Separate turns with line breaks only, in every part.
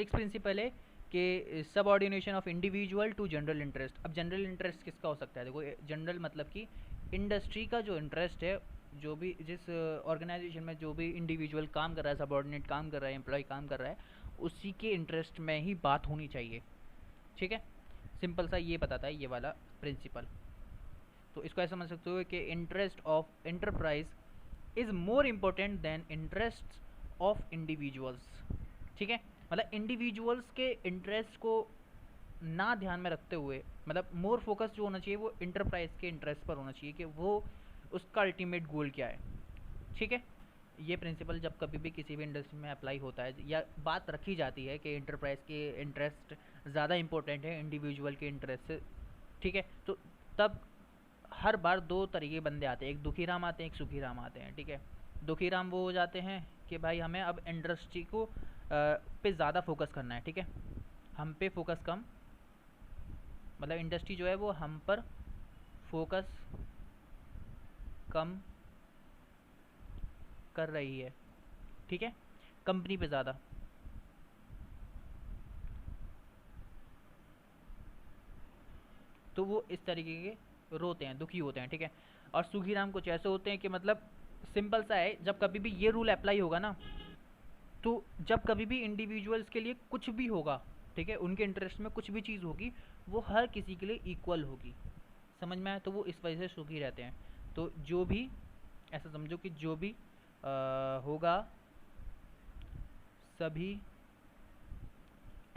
Six principle है कि subordination of individual to general interest. अब जनरल इंटरेस्ट किसका हो सकता है? देखो जनरल मतलब कि इंडस्ट्री का जो इंटरेस्ट है, जो भी जिस ऑर्गेनाइजेशन में जो भी इंडिविजुअल काम कर रहा है, सबऑर्डिनेट काम कर रहा है, एम्प्लॉय काम कर रहा है, उसी के इंटरेस्ट में ही बात होनी चाहिए। ठीक है, सिंपल सा ये बताता है ये वाला प्रिंसिपल। तो इसको ऐसा समझ सकते हो कि interest of enterprise is more important then interest of individuals. ठीक है, मतलब इंडिविजुअल्स के इंटरेस्ट को ना ध्यान में रखते हुए, मतलब मोर फोकस जो होना चाहिए वो इंटरप्राइज के इंटरेस्ट पर होना चाहिए कि वो उसका अल्टीमेट गोल क्या है। ठीक है, ये प्रिंसिपल जब कभी भी किसी भी इंडस्ट्री में अप्लाई होता है या बात रखी जाती है कि इंटरप्राइज के इंटरेस्ट ज़्यादा इंपॉर्टेंट है इंडिविजुअल के इंटरेस्ट से, ठीक है, तो तब हर बार दो तरीके बंदे आते हैं, एक दुखी राम आते हैं, एक सुखी राम आते हैं। ठीक है, दुखी राम वो हो जाते हैं कि भाई हमें अब इंडस्ट्री को पे ज़्यादा फोकस करना है। ठीक है, हम पे फोकस कम, मतलब इंडस्ट्री जो है वो हम पर फोकस कम कर रही है। ठीक है, कंपनी पे ज़्यादा। तो वो इस तरीके के रोते हैं, दुखी होते हैं। ठीक है, और सुखी राम कुछ ऐसे होते हैं कि मतलब सिंपल सा है, जब कभी भी ये रूल अप्लाई होगा ना, तो जब कभी भी इंडिविजुअल्स के लिए कुछ भी होगा, ठीक है, उनके इंटरेस्ट में कुछ भी चीज़ होगी, वो हर किसी के लिए इक्वल होगी। समझ में आया? तो वो इस वजह से सुखी रहते हैं। तो जो भी, ऐसा समझो कि जो भी होगा, सभी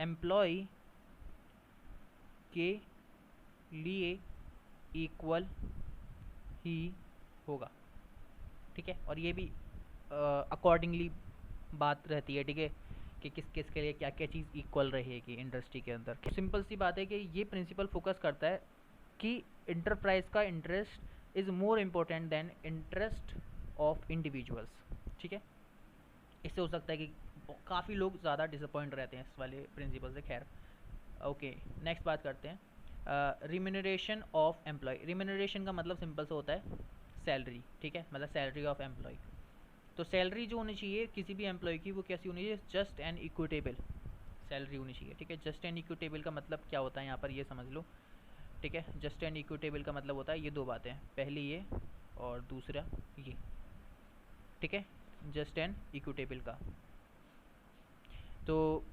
एम्प्लॉय के लिए इक्वल ही होगा। ठीक है, और ये भी अकॉर्डिंगली बात रहती है। ठीक है, कि किस किस के लिए क्या क्या चीज़ इक्वल रहेगी इंडस्ट्री के अंदर। सिंपल सी बात है कि ये प्रिंसिपल फोकस करता है कि इंटरप्राइज का interest is more important then interest of individuals. ठीक है, इससे हो सकता है कि काफ़ी लोग ज़्यादा डिसअपॉइंट रहते हैं इस वाले प्रिंसिपल से। खैर, ओके, नेक्स्ट बात करते हैं रिम्यूनरेशन ऑफ एम्प्लॉय। रिम्यूनरेशन का मतलब सिंपल सा होता है सैलरी। ठीक है, मतलब सैलरी ऑफ एम्प्लॉय। तो सैलरी जो होनी चाहिए किसी भी एम्प्लॉय की, वो कैसी होनी चाहिए? जस्ट एंड इक्विटेबल सैलरी होनी चाहिए। ठीक है, जस्ट एंड इक्विटेबल का मतलब क्या होता है यहाँ पर ये समझ लो। ठीक है, जस्ट एंड इक्विटेबल का मतलब होता है ये दो बातें, पहली ये और दूसरा ये। ठीक है, जस्ट एंड इक्विटेबल का तो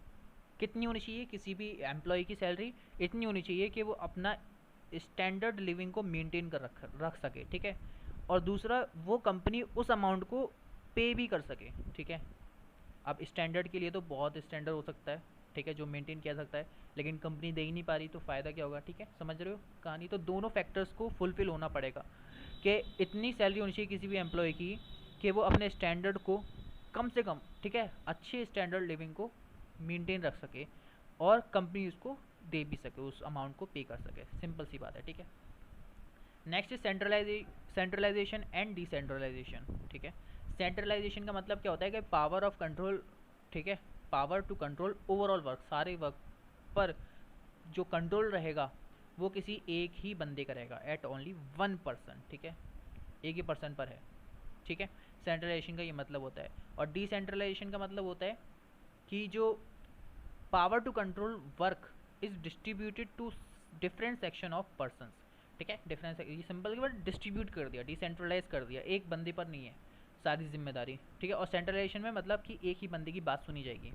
कितनी होनी चाहिए किसी भी एम्प्लॉय की सैलरी? इतनी होनी चाहिए कि वो अपना स्टैंडर्ड लिविंग को मेंटेन कर रख सके। ठीक है, और दूसरा वो कंपनी उस अमाउंट को पे भी कर सके। ठीक है, अब स्टैंडर्ड के लिए तो बहुत स्टैंडर्ड हो सकता है, ठीक है, जो मेंटेन किया सकता है, लेकिन कंपनी दे ही नहीं पा रही तो फ़ायदा क्या होगा? ठीक है, समझ रहे हो कहानी? तो दोनों फैक्टर्स को फुलफिल होना पड़ेगा कि इतनी सैलरी होनी चाहिए किसी भी एम्प्लॉय की कि वो अपने स्टैंडर्ड को कम से कम, ठीक है, अच्छे स्टैंडर्ड लिविंग को मेंटेन रख सके और कंपनी उसको दे भी सके, उस अमाउंट को पे कर सके। सिंपल सी बात है। ठीक है, नेक्स्ट सेंट्रलाइजेशन एंड डिसेंट्रलाइजेशन। ठीक है, सेंट्रलाइजेशन का मतलब क्या होता है कि पावर ऑफ कंट्रोल। ठीक है, power to control overall work, सारे वर्क पर जो कंट्रोल रहेगा वो किसी एक ही बंदे का रहेगा, एट ओनली वन पर्सन। ठीक है, एक ही पर्सन पर है। ठीक है, सेंट्रलाइजेशन का ये मतलब होता है। और डिसेंट्रलाइजेशन का मतलब होता है कि जो power to control work is distributed to different section of persons. ठीक है, डिफरेंट, ये सिंपल के बाद डिस्ट्रीब्यूट कर दिया, डिसेंट्रलाइज कर दिया, एक बंदे पर नहीं है सारी जिम्मेदारी। ठीक है, और सेंट्रलाइजेशन में मतलब कि एक ही बंदे की बात सुनी जाएगी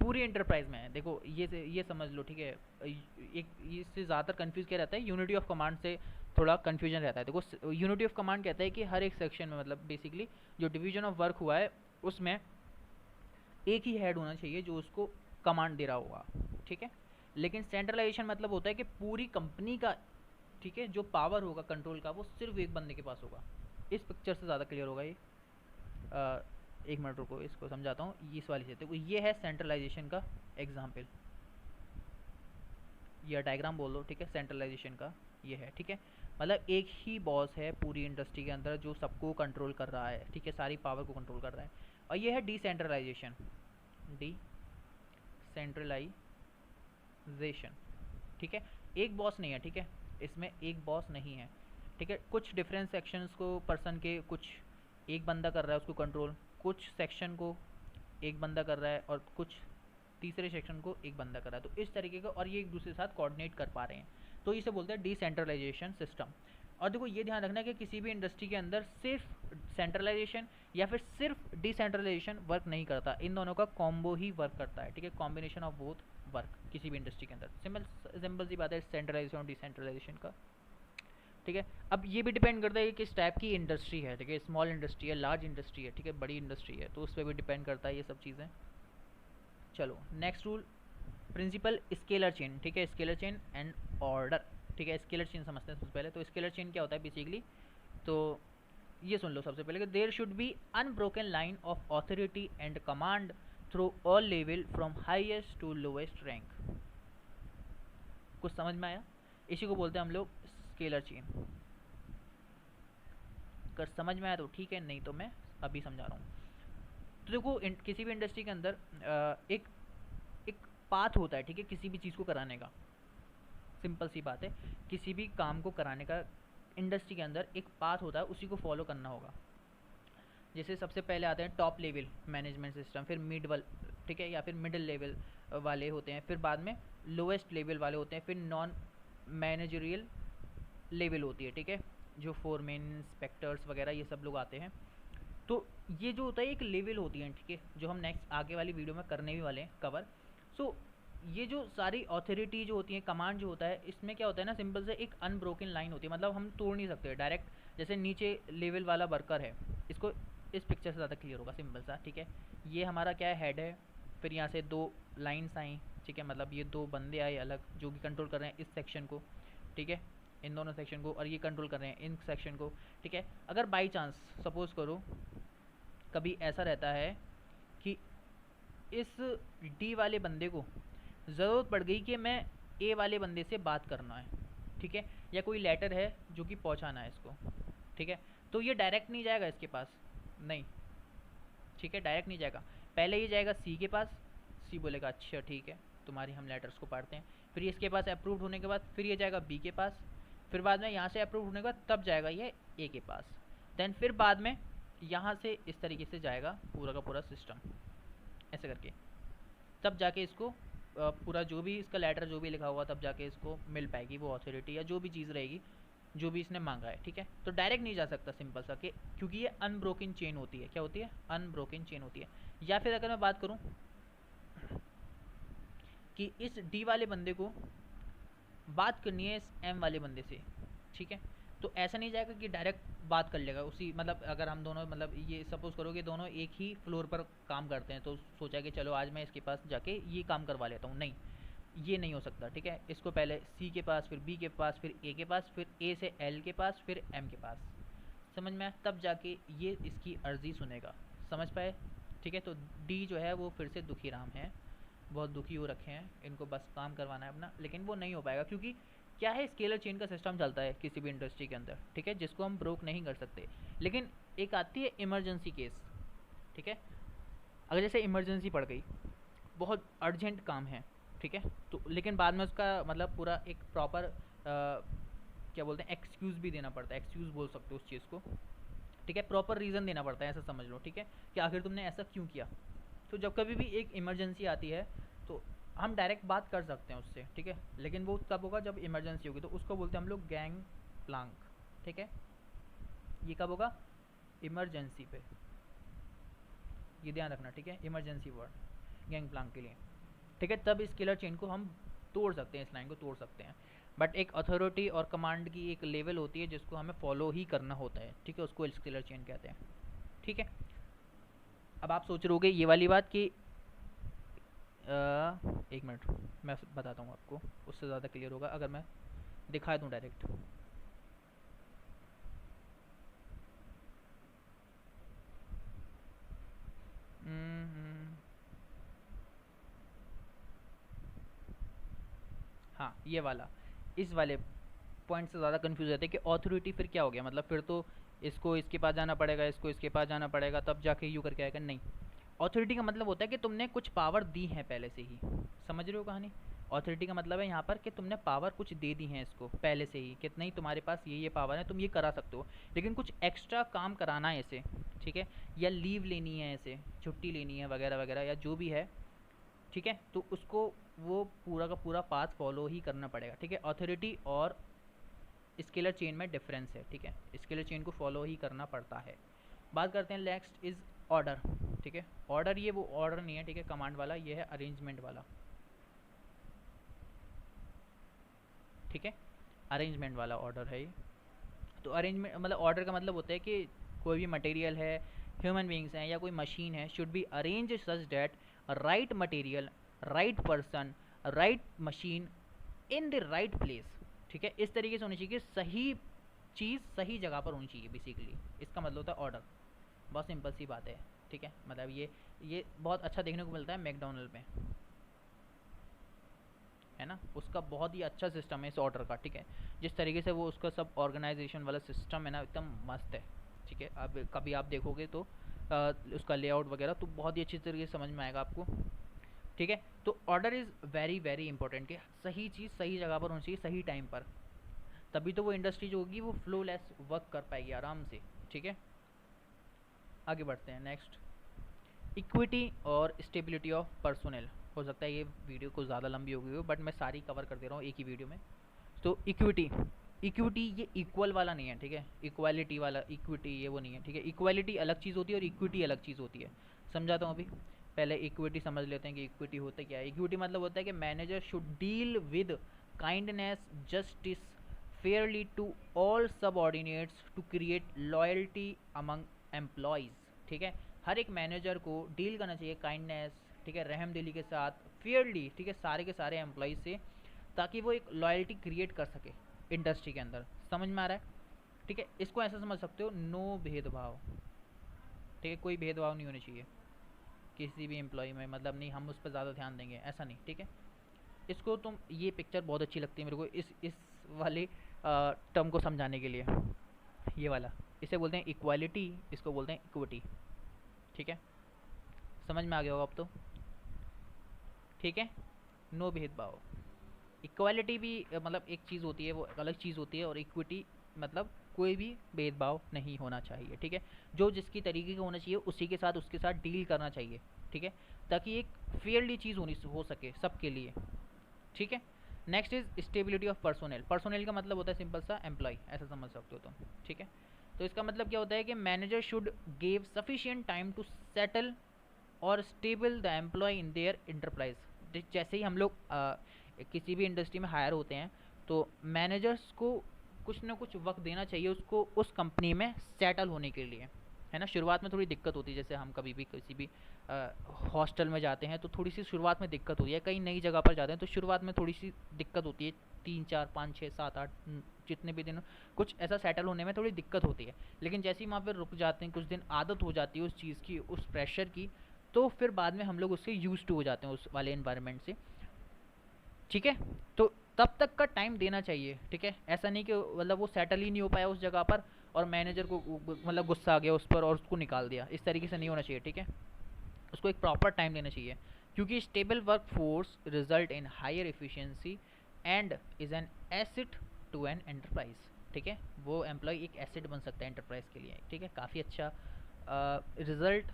पूरी एंटरप्राइज में है। देखो ये समझ लो। ठीक है, एक इससे ज़्यादातर कंफ्यूज क्या रहता है, यूनिटी ऑफ कमांड से थोड़ा कन्फ्यूजन रहता है। देखो यूनिटी ऑफ कमांड कहता है कि हर एक सेक्शन में, मतलब बेसिकली जो डिवीजन ऑफ वर्क हुआ है उसमें एक ही हेड होना चाहिए जो उसको कमांड दे रहा होगा। ठीक है, लेकिन सेंट्रलाइजेशन मतलब होता है कि पूरी कंपनी का, ठीक है, जो पावर होगा कंट्रोल का वो सिर्फ एक बंदे के पास होगा। इस पिक्चर से ज़्यादा क्लियर होगा ये। एक मिनट रुको, इसको समझाता हूँ इस वाली से। तो ये है सेंट्रलाइजेशन का एग्जाम्पल, या डायग्राम बोल दो। ठीक है, सेंट्रलाइजेशन का ये है। ठीक है, मतलब एक ही बॉस है पूरी इंडस्ट्री के अंदर जो सबको कंट्रोल कर रहा है। ठीक है, सारी पावर को कंट्रोल कर रहा है। और ये है डिसेंट्रलाइजेशन, डिसेंट्रलाइजेशन। ठीक है, एक बॉस नहीं है। ठीक है, इसमें एक बॉस नहीं है। ठीक है, कुछ डिफरेंट सेक्शंस को पर्सन के, कुछ एक बंदा कर रहा है उसको कंट्रोल, कुछ सेक्शन को एक बंदा कर रहा है और कुछ तीसरे सेक्शन को एक बंदा कर रहा है। तो इस तरीके का, और ये एक दूसरे के साथ कोऑर्डिनेट कर पा रहे हैं, तो इसे बोलते हैं डिसेंट्रलाइजेशन सिस्टम। और देखो ये ध्यान रखना कि किसी भी इंडस्ट्री के अंदर सिर्फ सेंट्रलाइजेशन या फिर सिर्फ डिसेंट्रलाइजेशन वर्क नहीं करता, इन दोनों का कॉम्बो ही वर्क करता है, ठीक है, कॉम्बिनेशन ऑफ बोथ वर्क किसी भी इंडस्ट्री के अंदर। सिंपल सी बात है सेंट्रलाइजेशन और डिसेंट्रलाइजेशन का, ठीक है। अब ये भी डिपेंड करता है कि किस टाइप की इंडस्ट्री है, ठीक है, स्मॉल इंडस्ट्री है, लार्ज इंडस्ट्री है, ठीक है, बड़ी इंडस्ट्री है, तो उस पर भी डिपेंड करता है ये सब चीज़ें। चलो next rule, principle scalar chain, ठीक है, स्केलर चेन एंड ऑर्डर, ठीक है। स्केलर चेन समझते हैं सबसे पहले। तो स्केलर चेन क्या होता है बेसिकली, तो ये सुन लो सबसे पहले कि there should be unbroken line of authority and command through all level from highest to lowest rank. कुछ समझ में आया? इसी को बोलते हैं हम लोग स्केलर चेन। अगर समझ में आया तो ठीक है, नहीं तो मैं अभी समझा रहा हूँ। तो देखो किसी भी इंडस्ट्री के अंदर एक पाथ होता है, ठीक है, किसी भी चीज़ को कराने का। सिंपल सी बात है, किसी भी काम को कराने का इंडस्ट्री के अंदर एक पाथ होता है, उसी को फॉलो करना होगा। जैसे सबसे पहले आते हैं टॉप लेवल मैनेजमेंट सिस्टम, फिर ठीक है, या फिर मिडिल लेवल वाले होते हैं, फिर बाद में लोएस्ट लेवल वाले होते हैं, फिर नॉन मैनेजरियल लेवल होती है, ठीक है, जो फोरमैन, इंस्पेक्टर्स वगैरह ये सब लोग आते हैं। तो ये जो होता है एक लेवल होती है, ठीक है, जो हम नेक्स्ट आगे वाली वीडियो में करने भी वाले हैं कवर। सो ये जो सारी ऑथोरिटी जो होती है, कमांड जो होता है, इसमें क्या होता है ना, सिंपल से एक अनब्रोकन लाइन होती है, मतलब हम तोड़ नहीं सकते डायरेक्ट। जैसे नीचे लेवल वाला वर्कर है, इसको इस पिक्चर से ज़्यादा क्लियर होगा, सिंपल सा, ठीक है। ये हमारा क्या है, हेड है, फिर यहाँ से दो लाइन्स आई, ठीक है, मतलब ये दो बंदे आए अलग जो कि कंट्रोल कर रहे हैं इस सेक्शन को, ठीक है, इन दोनों सेक्शन को, और ये कंट्रोल कर रहे हैं इन सेक्शन को, ठीक है। अगर बाई चांस सपोज करो कभी ऐसा रहता है कि इस डी वाले बंदे को ज़रूरत पड़ गई कि मैं ए वाले बंदे से बात करना है, ठीक है, या कोई लेटर है जो कि पहुंचाना है इसको, ठीक है, तो ये डायरेक्ट नहीं जाएगा इसके पास, नहीं, ठीक है, डायरेक्ट नहीं जाएगा। पहले ये जाएगा सी के पास, सी बोलेगा अच्छा ठीक है, तुम्हारी हम लेटर्स को पढ़ते हैं, फिर इसके पास अप्रूव्ड होने के बाद फिर ये जाएगा बी के पास, फिर बाद में यहाँ से अप्रूव होने के बाद तब जाएगा ये ए के पास, देन फिर बाद में यहाँ से इस तरीके से जाएगा पूरा का पूरा सिस्टम, ऐसे करके तब जाके इसको पूरा जो भी इसका लेटर जो भी लिखा होगा तब जाके इसको मिल पाएगी वो अथॉरिटी या जो भी चीज़ रहेगी जो भी इसने मांगा है, ठीक है। तो डायरेक्ट नहीं जा सकता सिंपल सा कि, क्योंकि ये अनब्रोकन चेन होती है। क्या होती है? अनब्रोकन चेन होती है। या फिर अगर मैं बात करूं कि इस डी वाले बंदे को बात करनी है इस एम वाले बंदे से, ठीक है, तो ऐसा नहीं जाएगा कि डायरेक्ट बात कर लेगा उसी, मतलब अगर हम दोनों, मतलब ये सपोज करो कि दोनों एक ही फ्लोर पर काम करते हैं, तो सोचा कि चलो आज मैं इसके पास जाके ये काम करवा लेता हूँ, नहीं, ये नहीं हो सकता, ठीक है। इसको पहले सी के पास, फिर बी के पास, फिर ए के पास, फिर ए से एल के पास, फिर एम के पास, समझ में आया, तब जाके ये इसकी अर्जी सुनेगा, समझ पाए, ठीक है। तो डी जो है वो फिर से दुखी राम है, बहुत दुखी हो रखे हैं, इनको बस काम करवाना है अपना, लेकिन वो नहीं हो पाएगा क्योंकि क्या है, स्केलर चेन का सिस्टम चलता है किसी भी इंडस्ट्री के अंदर, ठीक है, जिसको हम ब्रोक नहीं कर सकते। लेकिन एक आती है इमरजेंसी केस, ठीक है, अगर जैसे इमरजेंसी पड़ गई, बहुत अर्जेंट काम है, ठीक है, तो लेकिन बाद में उसका मतलब पूरा एक प्रॉपर क्या बोलते हैं, एक्सक्यूज़ भी देना पड़ता है, एक्सक्यूज़ बोल सकते हो उस चीज़ को, ठीक है, प्रॉपर रीज़न देना पड़ता है, ऐसा समझ लो, ठीक है, कि आखिर तुमने ऐसा क्यों किया। तो जब कभी भी एक इमरजेंसी आती है तो हम डायरेक्ट बात कर सकते हैं उससे, ठीक है, लेकिन वो तब होगा जब इमरजेंसी होगी, तो उसको बोलते हैं हम लोग गैंग प्लांक, ठीक है। ये कब होगा? इमरजेंसी पे, ये ध्यान रखना, ठीक है, इमरजेंसी वर्ड गैंग प्लांक के लिए, ठीक है, तब इस किलर चेन को हम तोड़ सकते हैं, इस लाइन को तोड़ सकते हैं। बट एक अथॉरिटी और कमांड की एक लेवल होती है जिसको हमें फॉलो ही करना होता है, ठीक है, उसको स्केलर चेन कहते हैं, ठीक है। अब आप सोच रहोगे ये वाली बात कि एक मिनट मैं बताता हूँ आपको, उससे ज़्यादा क्लियर होगा अगर मैं दिखा दूँ डायरेक्ट। हाँ, ये वाला, इस वाले पॉइंट से ज़्यादा कंफ्यूज रहते हैं कि ऑथोरिटी फिर क्या हो गया, मतलब फिर तो इसको इसके पास जाना पड़ेगा, इसको इसके पास जाना पड़ेगा, तब जाके यू करके आएगा, नहीं। ऑथोरिटी का मतलब होता है कि तुमने कुछ पावर दी है पहले से ही, समझ रहे हो कहानी। ऑथोरिटी का मतलब है यहाँ पर कि तुमने पावर कुछ दे दी है इसको पहले से ही, कि नहीं तुम्हारे पास ये पावर है, तुम ये करा सकते हो, लेकिन कुछ एक्स्ट्रा काम कराना है इसे, ठीक है, या लीव लेनी है, इसे छुट्टी लेनी है वगैरह वगैरह, या जो भी है, ठीक है, तो उसको वो पूरा का पूरा पाथ फॉलो ही करना पड़ेगा। ठीक है, अथॉरिटी और स्केलर चेन में डिफरेंस है। ठीक है, स्केलर चेन को फॉलो ही करना पड़ता है। बात करते हैं नेक्स्ट इज ऑर्डर। ठीक है, ऑर्डर ये वो ऑर्डर नहीं है, ठीक है, कमांड वाला, ये है अरेंजमेंट वाला। ठीक है, अरेंजमेंट वाला ऑर्डर है ये। तो अरेंजमेंट मतलब ऑर्डर का मतलब होता है कि कोई भी मटेरियल है, ह्यूमन बींग्स हैं या कोई मशीन है, should be arrange such that right material, right person, right machine in the right place. ठीक है, इस तरीके से होनी चाहिए कि सही चीज़ सही जगह पर होनी चाहिए बेसिकली, इसका मतलब होता है ऑर्डर। बहुत सिंपल सी बात है। ठीक है, मतलब ये बहुत अच्छा देखने को मिलता है मैकडोनल्ड में, है ना, उसका बहुत ही अच्छा सिस्टम है इस ऑर्डर का। ठीक है, जिस तरीके से वो उसका सब ऑर्गेनाइजेशन वाला सिस्टम है ना, एकदम मस्त है। ठीक है, अब कभी आप देखोगे तो उसका लेआउट वगैरह तो बहुत ही अच्छी तरीके से समझ में आएगा आपको। ठीक है, तो order is very very important कि सही चीज़ सही जगह पर होनी चाहिए सही टाइम पर, तभी तो वो इंडस्ट्री जो होगी वो फ्लोलेस वर्क कर पाएगी आराम से। ठीक है, आगे बढ़ते हैं नेक्स्ट, इक्विटी और स्टेबिलिटी ऑफ पर्सोनल। हो सकता है ये वीडियो कुछ ज़्यादा लंबी हो गई हो, बट मैं सारी कवर कर दे रहा हूँ एक ही वीडियो में। तो इक्विटी, इक्विटी ये इक्वल वाला नहीं है। ठीक है, इक्वालिटी वाला इक्विटी ये वो नहीं है। ठीक है, इक्वालिटी अलग चीज़ होती है और इक्विटी अलग चीज़ होती है। समझाता हूँ अभी, पहले इक्विटी समझ लेते हैं कि इक्विटी होता क्या है। इक्विटी मतलब होता है कि manager should deal with kindness, justice, fairly to all subordinates to create loyalty among employees. ठीक है, हर एक मैनेजर को डील करना चाहिए काइंडनेस, ठीक है, रहम दिली के साथ, फेयरली, ठीक है, सारे के सारे एम्प्लॉयज़ से, ताकि वो एक लॉयल्टी क्रिएट कर सके इंडस्ट्री के अंदर। समझ में आ रहा है? ठीक है, इसको ऐसा समझ सकते हो, नो भेदभाव। ठीक है, कोई भेदभाव नहीं होनी चाहिए किसी भी एम्प्लॉय में, मतलब नहीं हम उस पर ज़्यादा ध्यान देंगे, ऐसा नहीं। ठीक है, इसको तुम, ये पिक्चर बहुत अच्छी लगती है मेरे को इस वाले टर्म को समझाने के लिए। ये वाला, इसे बोलते हैं इक्वालिटी, इसको बोलते हैं इक्विटी। ठीक है, समझ में आ गया होगा अब तो। ठीक है, नो भेदभाव। इक्वालिटी भी मतलब एक चीज़ होती है, वो अलग चीज़ होती है, और इक्विटी मतलब कोई भी भेदभाव नहीं होना चाहिए। ठीक है, जो जिसकी तरीके का होना चाहिए उसी के साथ उसके साथ डील करना चाहिए। ठीक है, ताकि एक फेयरली चीज़ होनी हो सके सबके लिए। ठीक है, next is stability of personnel. Personnel का मतलब होता है सिंपल सा एम्प्लॉय, ऐसा समझ सकते हो तुम। ठीक है, तो इसका मतलब क्या होता है कि manager should give sufficient time to settle और stable the employ in their enterprise. जैसे ही हम लोग किसी भी इंडस्ट्री में हायर होते हैं, तो मैनेजर्स को कुछ ना कुछ वक्त देना चाहिए उसको उस कंपनी में सेटल होने के लिए, है ना। शुरुआत में थोड़ी दिक्कत होती है, जैसे हम कभी भी किसी भी हॉस्टल में जाते हैं तो थोड़ी सी शुरुआत में दिक्कत होती है, कहीं नई जगह पर जाते हैं तो शुरुआत में थोड़ी सी दिक्कत होती है, 3 4 5 6 7 8 जितने भी दिन कुछ ऐसा सेटल होने में थोड़ी दिक्कत होती है। लेकिन जैसे ही वहाँ पर रुक जाते हैं, कुछ दिन आदत हो जाती है उस चीज़ की, उस प्रेशर की, तो फिर बाद में हम लोग उससे यूज टू हो जाते हैं उस वाले इन्वायरमेंट से। ठीक है, तो तब तक का टाइम देना चाहिए। ठीक है, ऐसा नहीं कि मतलब वो सेटल ही नहीं हो पाया उस जगह पर और मैनेजर को मतलब गुस्सा आ गया उस पर और उसको निकाल दिया, इस तरीके से नहीं होना चाहिए। ठीक है, उसको एक प्रॉपर टाइम देना चाहिए, क्योंकि stable work force result in higher efficiency and is an asset to an enterprise. ठीक है, वो एम्प्लॉय एक एसेट बन सकता है एंटरप्राइज के लिए। ठीक है, काफ़ी अच्छा रिजल्ट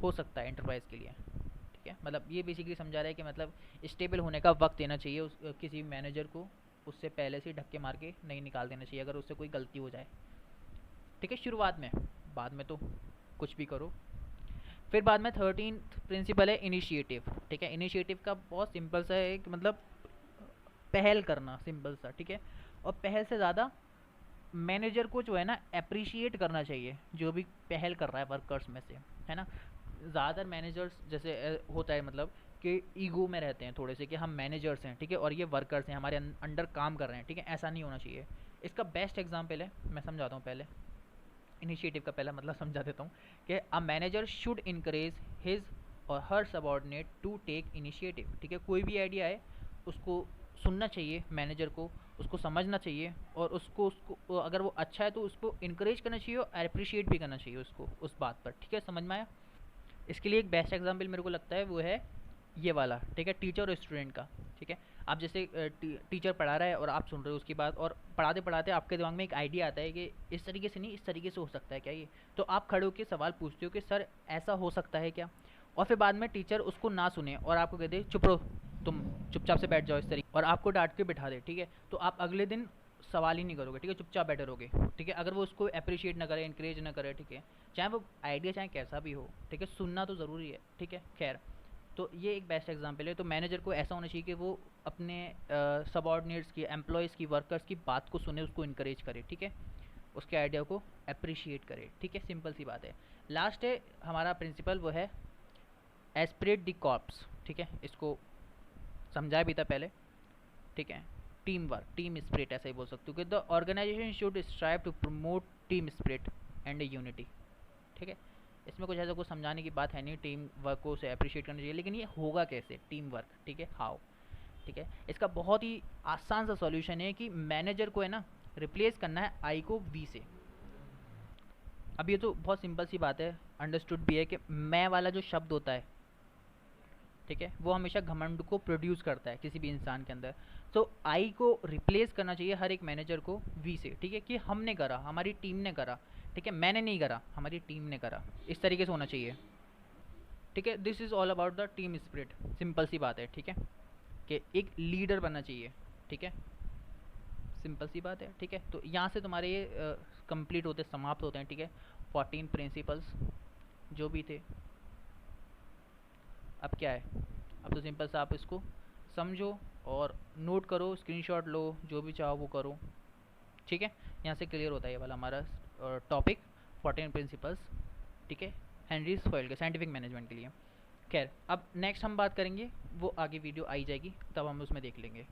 हो सकता है एंटरप्राइज के लिए। ठीक है, मतलब ये बेसिकली समझा रहा है कि मतलब स्टेबल होने का वक्त देना चाहिए उस किसी मैनेजर को, उससे पहले से ढक्के मार के नहीं निकाल देना चाहिए अगर उससे कोई गलती हो जाए। ठीक है, शुरुआत में, बाद में तो कुछ भी करो। फिर बाद में 13th प्रिंसिपल है इनिशिएटिव। ठीक है, इनिशिएटिव का बहुत सिंपल सा है कि मतलब पहल करना, सिंपल सा। ठीक है, और पहल से ज़्यादा मैनेजर को जो है ना अप्रिशिएट करना चाहिए जो भी पहल कर रहा है वर्कर्स में से, है ना। ज़्यादातर मैनेजर्स जैसे होता है मतलब कि ईगो में रहते हैं थोड़े से कि हम मैनेजर्स हैं, ठीक है, और ये वर्कर्स हैं हमारे अंडर काम कर रहे हैं। ठीक है, ऐसा नहीं होना चाहिए। इसका बेस्ट एग्जांपल है, मैं समझाता हूँ पहले, इनिशिएटिव का पहला मतलब समझा देता हूँ कि a manager should encourage his और हर सबॉर्डिनेट टू टेक इनिशिएटिव। ठीक है, कोई भी आइडिया है उसको सुनना चाहिए मैनेजर को, उसको समझना चाहिए, और उसको अगर वो अच्छा है तो उसको इनकरेज करना चाहिए और अप्रिशिएट भी करना चाहिए उसको उस बात पर। ठीक है, समझ में आया। इसके लिए एक बेस्ट एग्जाम्पल मेरे को लगता है वो है ये वाला। ठीक है, टीचर और स्टूडेंट का। ठीक है, आप जैसे टीचर पढ़ा रहा है और आप सुन रहे हो उसकी बात, और पढ़ाते पढ़ाते आपके दिमाग में एक आइडिया आता है कि इस तरीके से नहीं इस तरीके से हो सकता है क्या ये, तो आप खड़े होकर सवाल पूछते हो कि सर ऐसा हो सकता है क्या, और फिर बाद में टीचर उसको ना सुने और आपको कह दे चुप रहो, तुम चुपचाप से बैठ जाओ इस तरीके, और आपको डांट के बिठा दे, ठीक है, तो आप अगले दिन सवाल ही नहीं करोगे, ठीक है, चुपचाप बैठे रहोगे, ठीक है, अगर वो उसको अप्रिशिएट ना करे, इंकरेज ना करे, ठीक है, चाहे वो आइडिया चाहे कैसा भी हो, ठीक है, सुनना तो ज़रूरी है, ठीक है। खैर, तो ये एक बेस्ट एग्जांपल है। तो मैनेजर को ऐसा होना चाहिए कि वो अपने सबॉर्डिनेट्स की, एम्प्लॉयज़ की, वर्कर्स की बात को सुने, उसको इनकरेज करे, ठीक है, उसके आइडिया को अप्रिशिएट करे, ठीक है, सिंपल सी बात है। लास्ट है हमारा प्रिंसिपल, वो है एस्पिरेट द कॉर्प्स, ठीक है, इसको समझाया भी था पहले, ठीक है। टीम वर्क, टीम स्पिरिट ऐसा ही बोल सकते हो कि the organization should strive to promote team spirit and unity, ठीक है। इसमें कुछ ऐसा कुछ समझाने की बात है नहीं, टीम वर्क को उसे अप्रिशिएट करना चाहिए, लेकिन ये होगा कैसे टीम वर्क, ठीक है, हाउ, ठीक है। इसका बहुत ही आसान सा सॉल्यूशन है कि मैनेजर को है ना रिप्लेस करना है आई को वी से। अब ये तो बहुत सिंपल सी बात है, अंडरस्टूड भी है कि मैं वाला जो शब्द होता है, ठीक है, वो हमेशा घमंड को प्रोड्यूस करता है किसी भी इंसान के अंदर। तो आई को रिप्लेस करना चाहिए हर एक मैनेजर को वी से, ठीक है, कि हमने करा, हमारी टीम ने करा, ठीक है, मैंने नहीं करा, हमारी टीम ने करा, इस तरीके से होना चाहिए, ठीक है। This is all about the team spirit, simple सी बात है, ठीक है, कि एक लीडर बनना चाहिए, ठीक है, सिंपल सी बात है, ठीक है। तो यहाँ से तुम्हारे ये कंप्लीट होते, समाप्त होते हैं, ठीक है, 14 प्रिंसिपल्स जो भी थे। अब क्या है, अब तो सिंपल सा आप इसको समझो और नोट करो, स्क्रीनशॉट लो, जो भी चाहो वो करो, ठीक है। यहाँ से क्लियर होता है ये वाला हमारा टॉपिक 14 प्रिंसिपल्स, ठीक है, हेनरीज फॉयल के साइंटिफिक मैनेजमेंट के लिए। खैर, अब नेक्स्ट हम बात करेंगे, वो आगे वीडियो आई जाएगी, तब हम उसमें देख लेंगे।